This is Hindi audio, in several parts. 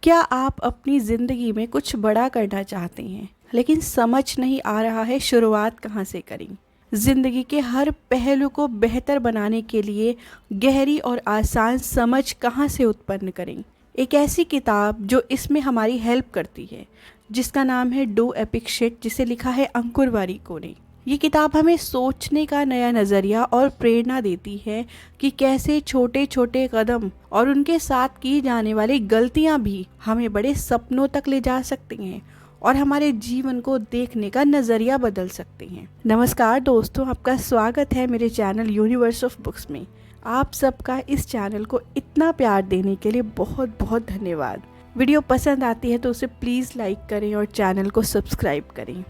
क्या आप अपनी ज़िंदगी में कुछ बड़ा करना चाहते हैं लेकिन समझ नहीं आ रहा है शुरुआत कहाँ से करें? ज़िंदगी के हर पहलू को बेहतर बनाने के लिए गहरी और आसान समझ कहाँ से उत्पन्न करें? एक ऐसी किताब जो इसमें हमारी हेल्प करती है, जिसका नाम है डू एपिक शिट, जिसे लिखा है अंकुर वारिको ने। ये किताब हमें सोचने का नया नज़रिया और प्रेरणा देती है कि कैसे छोटे छोटे कदम और उनके साथ की जाने वाली गलतियां भी हमें बड़े सपनों तक ले जा सकती हैं और हमारे जीवन को देखने का नज़रिया बदल सकती हैं। नमस्कार दोस्तों, आपका स्वागत है मेरे चैनल यूनिवर्स ऑफ बुक्स में। आप सबका इस चैनल को इतना प्यार देने के लिए बहुत बहुत धन्यवाद। वीडियो पसंद आती है तो उसे प्लीज़ लाइक करें और चैनल को सब्सक्राइब करें।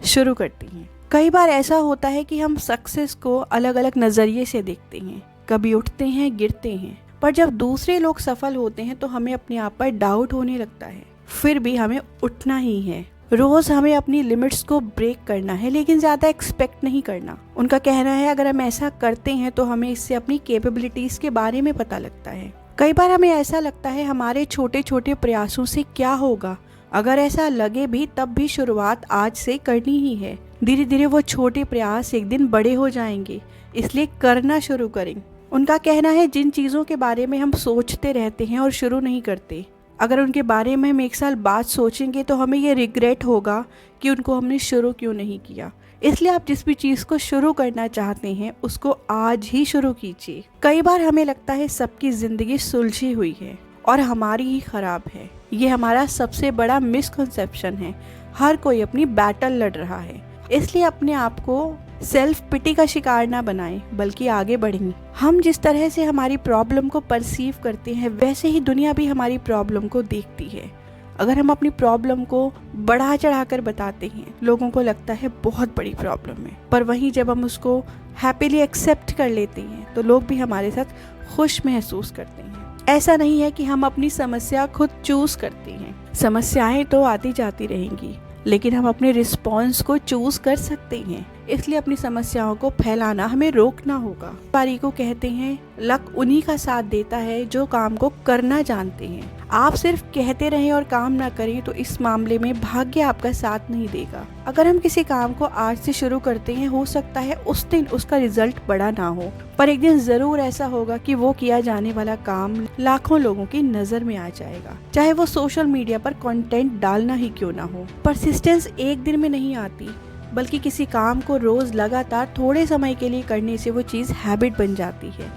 शुरू करती हैं। कई बार ऐसा होता है कि हम सक्सेस को अलग अलग नज़रिए से देखते हैं। कभी उठते हैं, गिरते हैं, पर जब दूसरे लोग सफल होते हैं तो हमें अपने आप पर डाउट होने लगता है। फिर भी हमें उठना ही है। रोज़ हमें अपनी लिमिट्स को ब्रेक करना है, लेकिन ज़्यादा एक्सपेक्ट नहीं करना। उनका कहना है अगर हम ऐसा करते हैं तो हमें इससे अपनी कैपेबिलिटीज़ के बारे में पता लगता है। कई बार हमें ऐसा लगता है हमारे छोटे छोटे प्रयासों से क्या होगा। अगर ऐसा लगे भी तब भी शुरुआत आज से करनी ही है। धीरे धीरे वो छोटे प्रयास एक दिन बड़े हो जाएंगे, इसलिए करना शुरू करें। उनका कहना है जिन चीज़ों के बारे में हम सोचते रहते हैं और शुरू नहीं करते, अगर उनके बारे में हम 1 साल बाद सोचेंगे तो हमें ये रिग्रेट होगा कि उनको हमने शुरू क्यों नहीं किया। इसलिए आप जिस भी चीज़ को शुरू करना चाहते हैं उसको आज ही शुरू कीजिए। कई बार हमें लगता है सबकी ज़िंदगी सुलझी हुई है और हमारी ही खराब है। ये हमारा सबसे बड़ा मिसकंसेप्शन है। हर कोई अपनी बैटल लड़ रहा है, इसलिए अपने आप को सेल्फ पिटी का शिकार ना बनाएं, बल्कि आगे बढ़ें। हम जिस तरह से हमारी प्रॉब्लम को परसीव करते हैं वैसे ही दुनिया भी हमारी प्रॉब्लम को देखती है। अगर हम अपनी प्रॉब्लम को बढ़ा चढ़ा कर बताते हैं, लोगों को लगता है बहुत बड़ी प्रॉब्लम है, पर वहीं जब हम उसको हैप्पीली एक्सेप्ट कर लेते हैं तो लोग भी हमारे साथ खुश महसूस करते हैं। ऐसा नहीं है कि हम अपनी समस्या खुद चूज करते हैं। समस्याएं तो आती जाती रहेंगी, लेकिन हम अपने रिस्पॉन्स को चूज कर सकते हैं। इसलिए अपनी समस्याओं को फैलाना हमें रोकना होगा। वारिको कहते हैं लक उन्हीं का साथ देता है जो काम को करना जानते हैं। आप सिर्फ कहते रहें और काम ना करें तो इस मामले में भाग्य आपका साथ नहीं देगा। अगर हम किसी काम को आज से शुरू करते हैं, हो सकता है उस दिन उसका रिजल्ट बड़ा ना हो, पर एक दिन जरूर ऐसा होगा कि वो किया जाने वाला काम लाखों लोगों की नजर में आ जाएगा, चाहे वो सोशल मीडिया पर कंटेंट डालना ही क्यों ना हो। परसिस्टेंस एक दिन में नहीं आती, बल्कि किसी काम को रोज लगातार थोड़े समय के लिए करने से वो चीज़ हैबिट बन जाती है।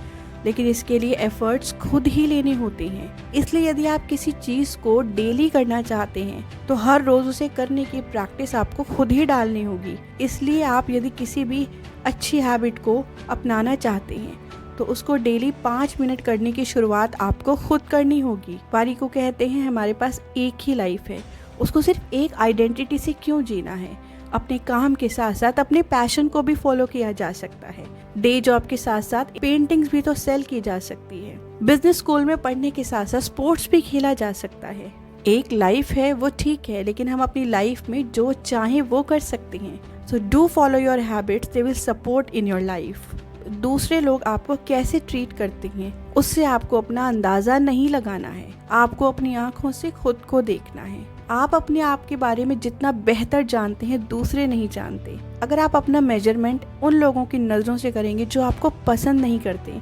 लेकिन इसके लिए एफर्ट्स खुद ही लेने होते हैं। इसलिए यदि आप किसी चीज़ को डेली करना चाहते हैं तो हर रोज़ उसे करने की प्रैक्टिस आपको खुद ही डालनी होगी। इसलिए आप यदि किसी भी अच्छी हैबिट को अपनाना चाहते हैं तो उसको डेली 5 मिनट करने की शुरुआत आपको खुद करनी होगी। वारिको कहते हैं हमारे पास एक ही लाइफ है, उसको सिर्फ एक आइडेंटिटी से क्यों जीना है। अपने काम के साथ साथ अपने पैशन को भी फॉलो किया जा सकता है। डे जॉब के साथ साथ पेंटिंग्स भी तो सेल की जा सकती है। बिजनेस स्कूल में पढ़ने के साथ साथ स्पोर्ट्स भी खेला जा सकता है। एक लाइफ है वो ठीक है, लेकिन हम अपनी लाइफ में जो चाहें वो कर सकते हैं। So do follow your habits, they will support in your life. दूसरे लोग आपको कैसे ट्रीट करते हैं उससे आपको अपना अंदाजा नहीं लगाना है। आपको अपनी आंखों से खुद को देखना है। आप अपने आप के बारे में जितना बेहतर जानते हैं दूसरे नहीं जानते। अगर आप अपना मेजरमेंट उन लोगों की नज़रों से करेंगे जो आपको पसंद नहीं करते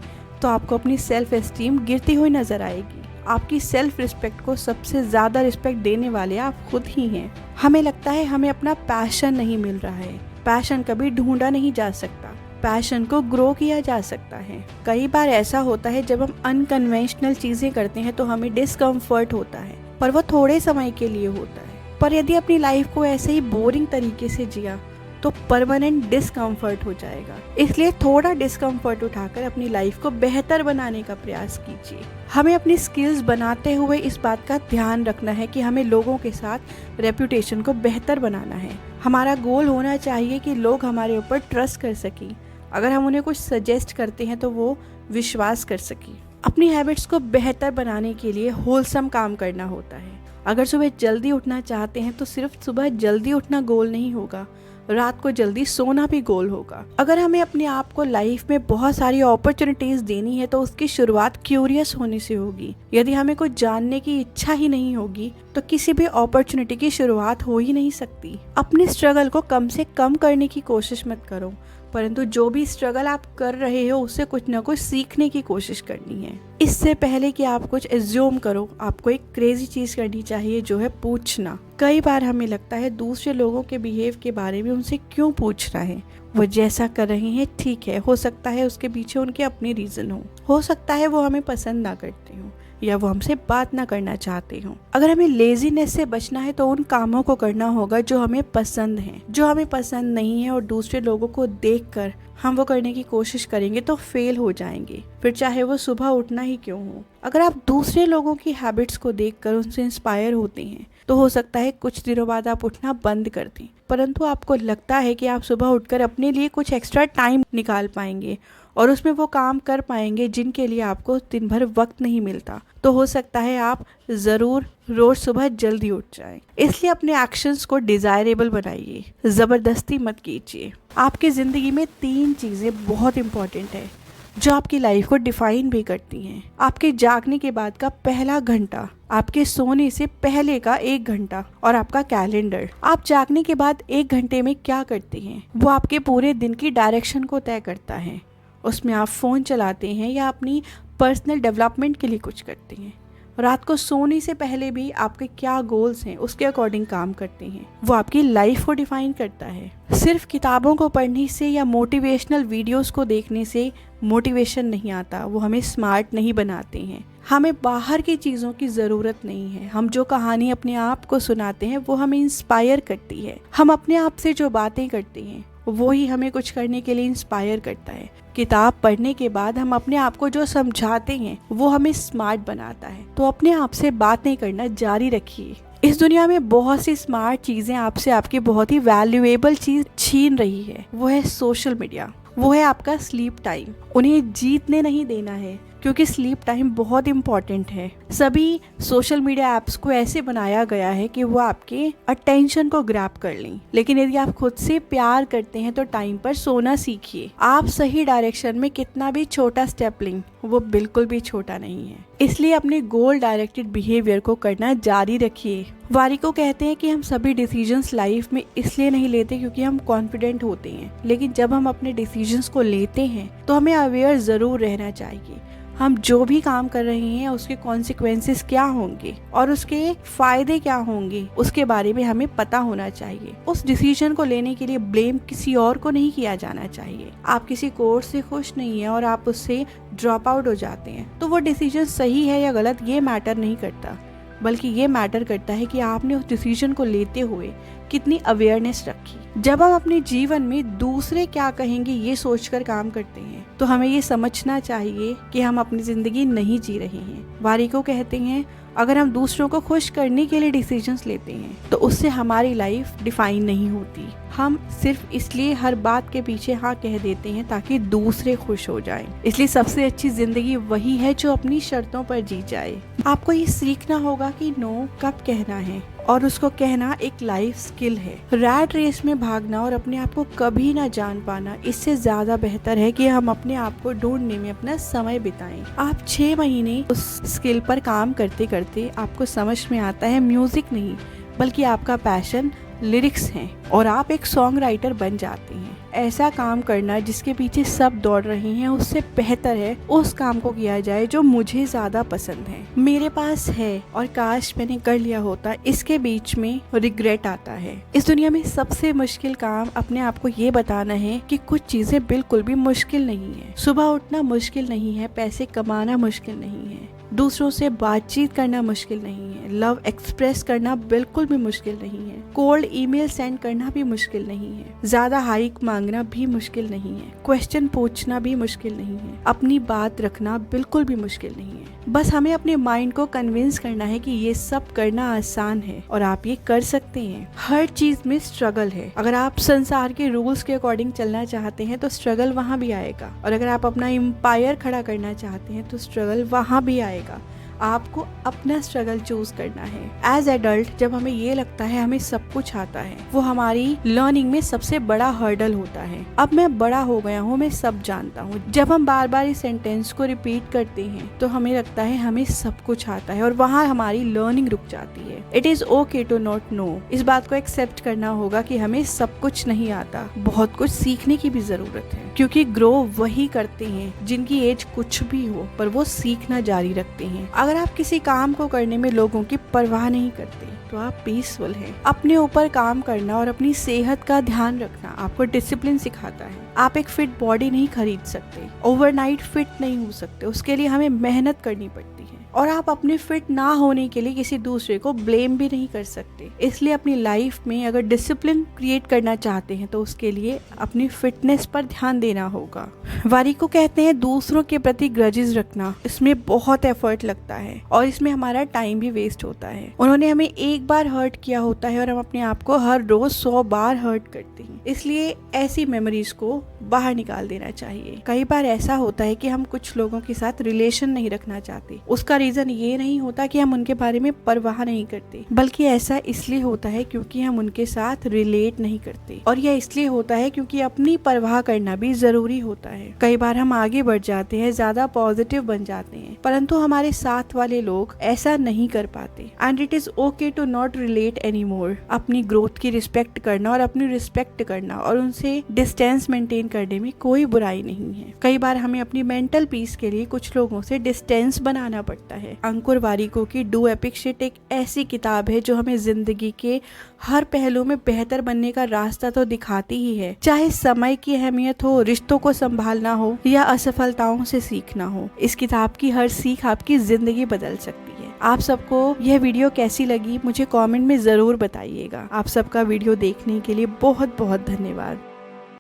तो आपको अपनी सेल्फ एस्टीम गिरती हुई नजर आएगी। आपकी सेल्फ रिस्पेक्ट को सबसे ज़्यादा रिस्पेक्ट देने वाले आप खुद ही हैं। हमें लगता है हमें अपना पैशन नहीं मिल रहा है। पैशन कभी ढूंढा नहीं जा सकता, पैशन को ग्रो किया जा सकता है। कई बार ऐसा होता है जब हम अनकन्वेंशनल चीज़ें करते हैं तो हमें डिस्कम्फर्ट होता है, पर वो थोड़े समय के लिए होता है। पर यदि अपनी लाइफ को ऐसे ही बोरिंग तरीके से जिया तो परमानेंट डिस्कम्फर्ट हो जाएगा। इसलिए थोड़ा डिस्कम्फर्ट उठाकर अपनी लाइफ को बेहतर बनाने का प्रयास कीजिए। हमें अपनी स्किल्स बनाते हुए इस बात का ध्यान रखना है कि हमें लोगों के साथ रेपुटेशन को बेहतर बनाना है। हमारा गोल होना चाहिए कि लोग हमारे ऊपर ट्रस्ट कर सकें। अगर हम उन्हें कुछ सजेस्ट करते हैं तो वो विश्वास कर सकें। अपनी हैबिट्स को बेहतर बनाने के लिए होलसम काम करना होता है। अगर सुबह जल्दी उठना चाहते हैं तो सिर्फ सुबह जल्दी उठना गोल नहीं होगा, रात को जल्दी सोना भी गोल होगा। अगर हमें अपने आप को लाइफ में बहुत सारी अपॉर्चुनिटीज देनी है तो उसकी शुरुआत क्यूरियस होने से होगी। यदि हमें कुछ जानने की इच्छा ही नहीं होगी तो किसी भी अपॉर्चुनिटी की शुरुआत हो ही नहीं सकती। अपने स्ट्रगल को कम से कम करने की कोशिश मत करो, परंतु जो भी स्ट्रगल आप कर रहे हो उससे कुछ ना कुछ सीखने की कोशिश करनी है। इससे पहले कि आप कुछ एज्यूम करो, आपको एक क्रेजी चीज करनी चाहिए, जो है पूछना। कई बार हमें लगता है दूसरे लोगों के बिहेव के बारे में उनसे क्यों पूछना है, वो जैसा कर रहे हैं ठीक है, हो सकता है उसके पीछे उनके अपने रीजन हो सकता है वो हमें पसंद ना करते हो या वो हमसे बात ना करना चाहते हो। अगर हमें लेजीनेस से बचना है तो उन कामों को करना होगा जो हमें पसंद हैं। जो हमें पसंद नहीं है और दूसरे लोगों को देखकर हम वो करने की कोशिश करेंगे तो फेल हो जाएंगे, फिर चाहे वो सुबह उठना ही क्यों हो। अगर आप दूसरे लोगों की हैबिट्स को देखकर उनसे इंस्पायर होते हैं तो हो सकता है कुछ दिनों बाद आप उठना बंद कर दें, परंतु आपको लगता है कि आप सुबह उठकर अपने लिए कुछ एक्स्ट्रा टाइम निकाल पाएंगे और उसमें वो काम कर पाएंगे जिनके लिए आपको दिन भर वक्त नहीं मिलता, तो हो सकता है आप ज़रूर रोज सुबह जल्दी उठ जाएं। इसलिए अपने एक्शंस को डिजायरेबल बनाइए, ज़बरदस्ती मत कीजिए। आपकी ज़िंदगी में 3 चीज़ें बहुत इंपॉर्टेंट है जो आपकी लाइफ को डिफाइन भी करती हैं। आपके जागने के बाद का पहला घंटा, आपके सोने से पहले का 1 घंटा और आपका कैलेंडर। आप जागने के बाद 1 घंटे में क्या करते हैं वो आपके पूरे दिन की डायरेक्शन को तय करता है। उसमें आप फ़ोन चलाते हैं या अपनी पर्सनल डेवलपमेंट के लिए कुछ करते हैं। रात को सोने से पहले भी आपके क्या गोल्स हैं उसके अकॉर्डिंग काम करते हैं, वो आपकी लाइफ को डिफाइन करता है। सिर्फ किताबों को पढ़ने से या मोटिवेशनल वीडियोस को देखने से मोटिवेशन नहीं आता, वो हमें स्मार्ट नहीं बनाते हैं। हमें बाहर की चीज़ों की ज़रूरत नहीं है। हम जो कहानी अपने आप को सुनाते हैं वो हमें इंस्पायर करती है। हम अपने आप से जो बातें करते हैं वो ही हमें कुछ करने के लिए इंस्पायर करता है। किताब पढ़ने के बाद हम अपने आप को जो समझाते हैं वो हमें स्मार्ट बनाता है। तो अपने आप से बातें करना जारी रखिए। इस दुनिया में बहुत सी स्मार्ट चीजें आपसे आपकी बहुत ही वैल्यूएबल चीज छीन रही है, वो है सोशल मीडिया, वो है आपका स्लीप टाइम। उन्हें जीतने नहीं देना है क्योंकि स्लीप टाइम बहुत इंपॉर्टेंट है। सभी सोशल मीडिया ऐप्स को ऐसे बनाया गया है कि वो आपके अटेंशन को ग्रैब कर लें, लेकिन यदि आप खुद से प्यार करते हैं तो टाइम पर सोना सीखिए। आप सही डायरेक्शन में कितना भी छोटा स्टेप लें वो बिल्कुल भी छोटा नहीं है। इसलिए अपने गोल डायरेक्टेड बिहेवियर को करना जारी रखिए। वारिको कहते हैं कि हम सभी डिसीजंस लाइफ में इसलिए नहीं लेते क्योंकि हम कॉन्फिडेंट होते हैं, लेकिन जब हम अपने डिसीजंस को लेते हैं तो हमें अवेयर जरूर रहना चाहिए। हम जो भी काम कर रहे हैं उसके कॉन्सिक्वेंसेस क्या होंगे और उसके फायदे क्या होंगे उसके बारे में हमें पता होना चाहिए। उस डिसीजन को लेने के लिए ब्लेम किसी और को नहीं किया जाना चाहिए। आप किसी कोर्स से खुश नहीं है और आप उससे ड्रॉप आउट हो जाते हैं तो वो डिसीजन सही है या गलत ये मैटर नहीं करता, बल्कि ये मैटर करता है कि आपने उस डिसीजन को लेते हुए कितनी अवेयरनेस रखी। जब हम अपने जीवन में दूसरे क्या कहेंगे ये सोचकर काम करते हैं तो हमें ये समझना चाहिए कि हम अपनी जिंदगी नहीं जी रहे हैं। वारिको कहते हैं अगर हम दूसरों को खुश करने के लिए डिसीजंस लेते हैं तो उससे हमारी लाइफ डिफाइन नहीं होती। हम सिर्फ इसलिए हर बात के पीछे हाँ कह देते हैं ताकि दूसरे खुश हो जाएं। इसलिए सबसे अच्छी जिंदगी वही है जो अपनी शर्तों पर जी जाए। आपको ये सीखना होगा कि नो कब कहना है और उसको कहना एक लाइफ स्किल है। रैट रेस में भागना और अपने आप को कभी ना जान पाना इससे ज्यादा बेहतर है कि हम अपने आप को ढूंढने में अपना समय बिताएं। आप 6 महीने उस स्किल पर काम करते करते आपको समझ में आता है म्यूजिक नहीं बल्कि आपका पैशन लिरिक्स हैं और आप एक सॉन्ग राइटर बन जाते हैं। ऐसा काम करना जिसके पीछे सब दौड़ रहे हैं उससे बेहतर है उस काम को किया जाए जो मुझे ज्यादा पसंद है। मेरे पास है और काश मैंने कर लिया होता, इसके बीच में रिग्रेट आता है। इस दुनिया में सबसे मुश्किल काम अपने आप को ये बताना है कि कुछ चीजें बिल्कुल भी मुश्किल नहीं है। सुबह उठना मुश्किल नहीं है, पैसे कमाना मुश्किल नहीं है, दूसरों से बातचीत करना मुश्किल नहीं है, लव एक्सप्रेस करना बिल्कुल भी मुश्किल नहीं है, कोल्ड ईमेल सेंड करना भी मुश्किल नहीं है, ज्यादा हाइक मांगना भी मुश्किल नहीं है, क्वेश्चन पूछना भी मुश्किल नहीं है, अपनी बात रखना बिल्कुल भी मुश्किल नहीं है। बस हमें अपने माइंड को कन्विंस करना है कि ये सब करना आसान है और आप ये कर सकते हैं। हर चीज में स्ट्रगल है। अगर आप संसार के रूल्स के अकॉर्डिंग चलना चाहते हैं तो स्ट्रगल वहाँ भी आएगा, और अगर आप अपना एम्पायर खड़ा करना चाहते हैं तो स्ट्रगल वहाँ भी आएगा। आपको अपना स्ट्रगल चूज करना है। एज एडल्ट जब हमें ये लगता है हमें सब कुछ आता है, वो हमारी लर्निंग में सबसे बड़ा हर्डल होता है। अब मैं बड़ा हो गया हूँ, मैं सब जानता हूँ। जब हम बार बार इस सेंटेंस को रिपीट करते हैं तो हमें लगता है हमें सब कुछ आता है और वहाँ हमारी लर्निंग रुक जाती है। It is okay to not know. इस बात को एक्सेप्ट करना होगा कि हमें सब कुछ नहीं आता, बहुत कुछ सीखने की भी जरूरत है, क्योंकि ग्रो वही करते हैं जिनकी एज कुछ भी हो पर वो सीखना जारी रखते हैं। अगर आप किसी काम को करने में लोगों की परवाह नहीं करते तो आप पीसफुल हैं। अपने ऊपर काम करना और अपनी सेहत का ध्यान रखना आपको डिसिप्लिन सिखाता है। आप एक फिट बॉडी नहीं खरीद सकते, ओवरनाइट फिट नहीं हो सकते, उसके लिए हमें मेहनत करनी पड़ती है। और आप अपने फिट ना होने के लिए किसी दूसरे को ब्लेम भी नहीं कर सकते। इसलिए अपनी लाइफ में अगर डिसिप्लिन क्रिएट करना चाहते हैं तो उसके लिए अपनी फिटनेस पर ध्यान देना होगा। वारिको कहते हैं दूसरों के प्रति ग्रजेस रखना, इसमें बहुत एफर्ट लगता है और इसमें हमारा टाइम भी वेस्ट होता है। उन्होंने हमें एक बार हर्ट किया होता है और हम अपने आप को हर रोज 100 बार हर्ट करते हैं। इसलिए ऐसी मेमोरीज को बाहर निकाल देना चाहिए। कई बार ऐसा होता है कि हम कुछ लोगों के साथ रिलेशन नहीं रखना चाहते। उसका रीजन ये नहीं होता कि हम उनके बारे में परवाह नहीं करते, बल्कि ऐसा इसलिए होता है क्योंकि हम उनके साथ रिलेट नहीं करते। और यह इसलिए होता है क्योंकि अपनी परवाह करना भी जरूरी होता है। कई बार हम आगे बढ़ जाते हैं, ज्यादा पॉजिटिव बन जाते हैं, परंतु हमारे साथ वाले लोग ऐसा नहीं कर पाते। And it is okay to not relate any more. अपनी ग्रोथ की रिस्पेक्ट करना और अपनी रिस्पेक्ट करना और उनसे डिस्टेंस मेंटेन करने में कोई बुराई नहीं है। कई बार हमें अपनी मेंटल पीस के लिए कुछ लोगों से डिस्टेंस बनाना पड़ता है। अंकुर वारिको की डू एपिक शिट एक ऐसी किताब है जो हमें जिंदगी के हर पहलू में बेहतर बनने का रास्ता तो दिखाती ही है, चाहे समय की अहमियत हो, रिश्तों को संभालना हो या असफलताओं से सीखना हो। इस किताब की हर सीख आपकी जिंदगी बदल सकती है। आप सबको यह वीडियो कैसी लगी मुझे कमेंट में जरूर बताइएगा। आप सबका वीडियो देखने के लिए बहुत बहुत धन्यवाद।